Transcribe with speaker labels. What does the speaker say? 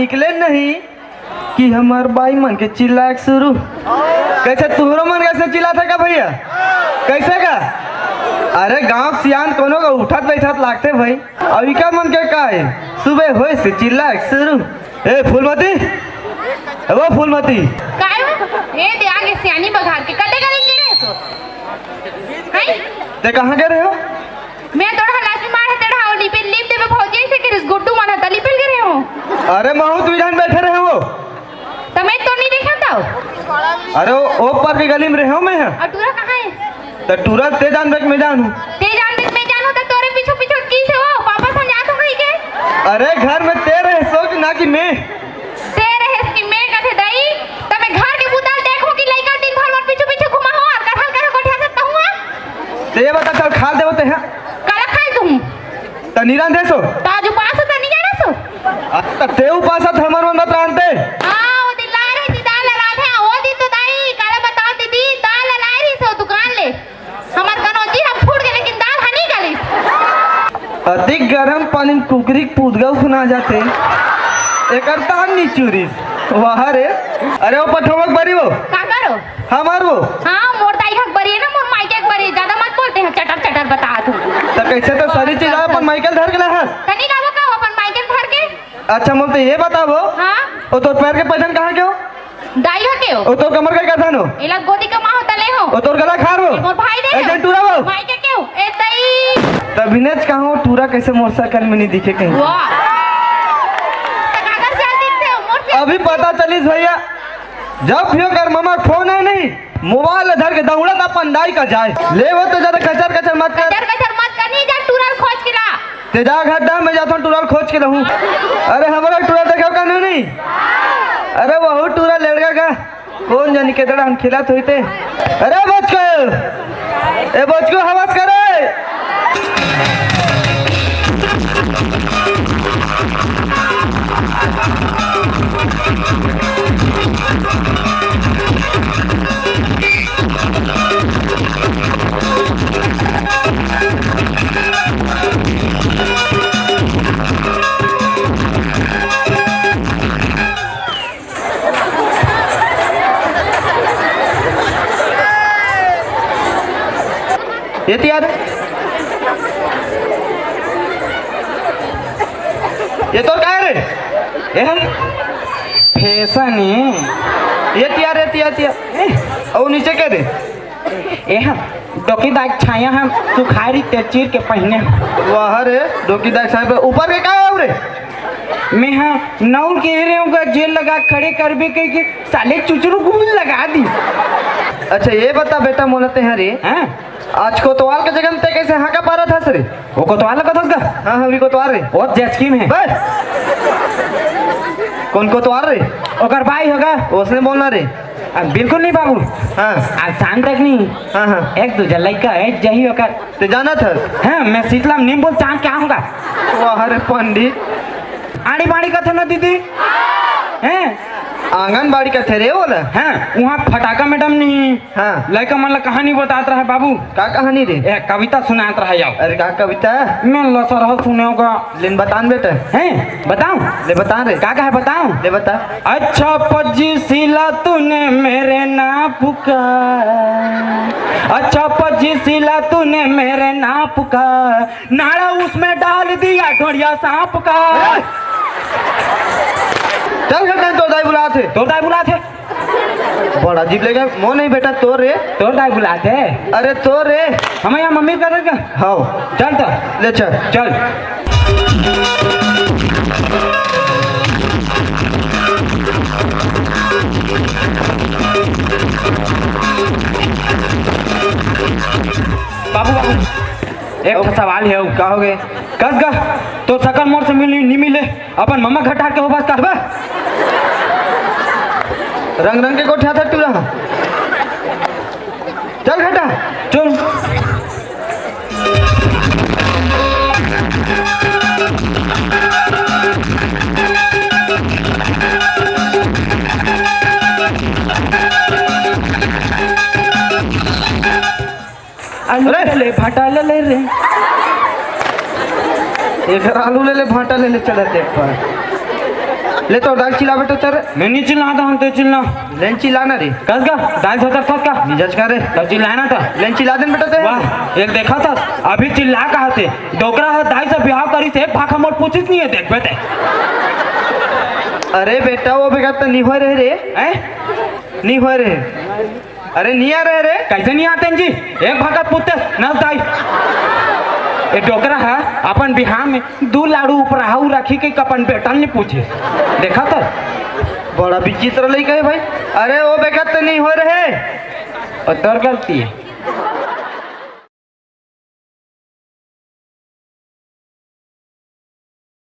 Speaker 1: निकले नहीं कि हमार बाई मन के चिल्लाए शुरू। कैसे तुहरो मन कैसे चिल्लाता का भैया? कैसे का? अरे गांव सियान कोनो का उठत बैठत लागते भाई। अभी का मन के का है सुबह होए से चिल्लाए शुरू। ए फूलमती, वो फूलमती
Speaker 2: काय ए दे आगे सियानी बघार के कटे करेंगे रे तो हैं?
Speaker 1: ते कहां गए रहे हो?
Speaker 2: मैं तोड़ा लाश में मार तेरा हाउ लिप लिप दे भौजी से के गुड्डू माना तली पिल गिरे हो।
Speaker 1: अरे महू तू इधर बैठे रहे हो
Speaker 2: तमे तो नहीं देखा था?
Speaker 1: अरे वो ऊपर की गली में रहे हो मैं।
Speaker 2: और टूरा कहां है?
Speaker 1: तो टूरा ते जान देख मैं जानू।
Speaker 2: ते जान देख मैं जानू तो तोरे पीछे पीछे की से हो पापा समझा तो कहीं के।
Speaker 1: अरे घर में तेरे सो कि ना कि मैं
Speaker 2: तेरे है कि मैं कथे दई तमे घर के बुताल देखो कि लइका दिन भर मन पीछे पीछे घुमा हो और कठल करे कोठिया से तहुआ।
Speaker 1: ते ये बता चल खा दे होते हैं
Speaker 2: काला खाई तुम
Speaker 1: तो नीरान देसो
Speaker 2: ताजू पास तो नहीं जाना सो
Speaker 1: तो ते उपास हमर मन मत जानते।
Speaker 2: हां वो दिन ला रही थी दाल ला थे वो दिन तो दाई काला बताओ दीदी दाल ला रही सो दुकान ले हमर कनौजी हम फूट गए लेकिन दाल हनी गली।
Speaker 1: अधिक गरम पानी में कुकरी पूदगा खुना जाते एकर तान नी चूरी वाह रे। अरे वो पठोमक बरी वो
Speaker 2: का करो
Speaker 1: हमार वो
Speaker 2: हां मोर दाई हक बरी है ना मोर माइक एक बरी ज्यादा मत बोलते हैं चटर चटर बता तू
Speaker 1: तो कैसे तो सारी चीज अपन माइकल धर के है
Speaker 2: तनी का वो का अपन माइक धर के।
Speaker 1: अच्छा मोल तो ये बताओ
Speaker 2: हां
Speaker 1: वो तो पैर के पहचान कहां के हो?
Speaker 2: दाई हके हो
Speaker 1: वो तो कमर का कथन हो?
Speaker 2: एला गोदी का मां होता ले हो
Speaker 1: वो तो गला खार हो?
Speaker 2: मोर भाई दे
Speaker 1: ऐसे टूरा हो
Speaker 2: माइक के क्यों ए दाई
Speaker 1: तब विनेश कहां हो? टूरा कैसे मोटरसाइकिल में नहीं दिखे कहीं?
Speaker 2: वाह कागज से दिखते हो मोर
Speaker 1: अभी पता चलिस भैया जब फिर कर मामा फोन है नहीं मोबाइल धर के दौड़ा था पंडाई का जाए ले वो तो ज्यादा कचर कचर मत कर
Speaker 2: कचर मत करनी जा टूरल खोज के ला
Speaker 1: ते जा घड्डा में जाता हूँ टूरल खोज के रहूं। अरे हमारा टूरा देखा का नहीं? अरे वह टूरा लड़का का कौन जानी के दड़ा हम खिला तो थे। अरे बच को हवस करे ये यार ये तो क्या रे फैशन है ये यार और नीचे क्या रे
Speaker 3: डोकी दाग छाया हम सुखारी तेचीर के पहने।
Speaker 1: वाह रे डोकी दाग साहब ऊपर के क्या है रे?
Speaker 3: मैं हाँ नौर कह रहे हूँ जेल लगा खड़े कर भी कह के साले चुचरू गुल लगा दी।
Speaker 1: अच्छा ये बता बेटा मोलते हैं रे
Speaker 3: हैं
Speaker 1: आज कोतवाल के जगह में कैसे हाँ का पारा था सर?
Speaker 3: वो कोतवाल लगा था उसका?
Speaker 1: हाँ हाँ भी कोतवाल रे
Speaker 3: बहुत जैसकी में है।
Speaker 1: कौन कोतवाल रे?
Speaker 3: ओकर भाई होगा
Speaker 1: उसने बोलना रे।
Speaker 3: बिल्कुल नहीं बाबू
Speaker 1: हाँ
Speaker 3: आज शाम तक नहीं।
Speaker 1: हाँ हाँ
Speaker 3: एक दूजा लड़का है जही होकर
Speaker 1: ते जाना था?
Speaker 3: हाँ मैं शीतला में नहीं बोल चांद क्या होगा।
Speaker 1: वाह रे पंडित
Speaker 3: आड़ी बाड़ी का था ना दीदी हैं
Speaker 1: आंगनबाड़ी का थे रे बोला।
Speaker 3: हाँ वहाँ फटाका मैडम नहीं
Speaker 1: हाँ
Speaker 3: लड़का मतलब कहानी बताता रहा बाबू।
Speaker 1: का कहानी रे?
Speaker 3: एक कविता सुनाता रहा जाओ।
Speaker 1: अरे का कविता
Speaker 3: मैं लसर सुने होगा
Speaker 1: लेन बतान बेटा
Speaker 3: हैं बताऊं?
Speaker 1: ले बता रे
Speaker 3: क्या है बताऊं?
Speaker 1: ले बता।
Speaker 3: अच्छा पजी सिला तूने मेरे ना पुकार, अच्छा पजी सिला तूने मेरे ना पुकार, नाड़ा उसमें डाल दिया ढोड़िया सांप का।
Speaker 1: चल घटना तो दाई बुलाते
Speaker 3: तो दाई बुलाते
Speaker 1: बड़ा अजीब लगा मो नहीं बेटा तो रे
Speaker 3: तो दाई बुलाते
Speaker 1: अरे तो रे
Speaker 3: हमें यहाँ मम्मी कर देगा।
Speaker 1: हाँ
Speaker 3: चल तो
Speaker 1: ले चल
Speaker 3: चल बाबू बाबू एक सवाल है का हो गए कस गा तो सकल मोर से मिली नहीं मिले अपन मम्मा घटा के हो बस कहबा
Speaker 1: रंग रंग के कोठा था टूरा चल घटा
Speaker 3: चल ले भाटा ले रे
Speaker 1: एक आलू ले ले भाटा ले ले चला देख पर ले तो दाल चिल्ला बेटा तेरे
Speaker 3: मैं नहीं चिल्लाता हूँ तो चिल्ला
Speaker 1: लेन चिल्लाना रे
Speaker 3: कस का दाल धोता खत का
Speaker 1: मिजाज का रे
Speaker 3: तब चिल्लाना था
Speaker 1: लेन चिल्ला देन बेटा ते
Speaker 3: वाह एक देखा था अभी चिल्ला कहा थे डोकरा है दाई से ब्याह करी थे एक भाखा मोड़ पूछिस नहीं है देख बेटे
Speaker 1: अरे बेटा वो बेटा तो नहीं हो रहे रे
Speaker 3: हैं
Speaker 1: नहीं हो रहे अरे नहीं आ रहे रे
Speaker 3: कैसे नहीं आते हैं जी एक भाखा पूछते नस दाई ये डोकरा है अपन बिहार में 2 लाड़ू ऊपर हाउ रखी के अपन बेटन ने पूछे देखा था
Speaker 1: बड़ा विचित्र लड़का है भाई अरे वो बेटा तो नहीं हो रहे
Speaker 3: और तोर गलती है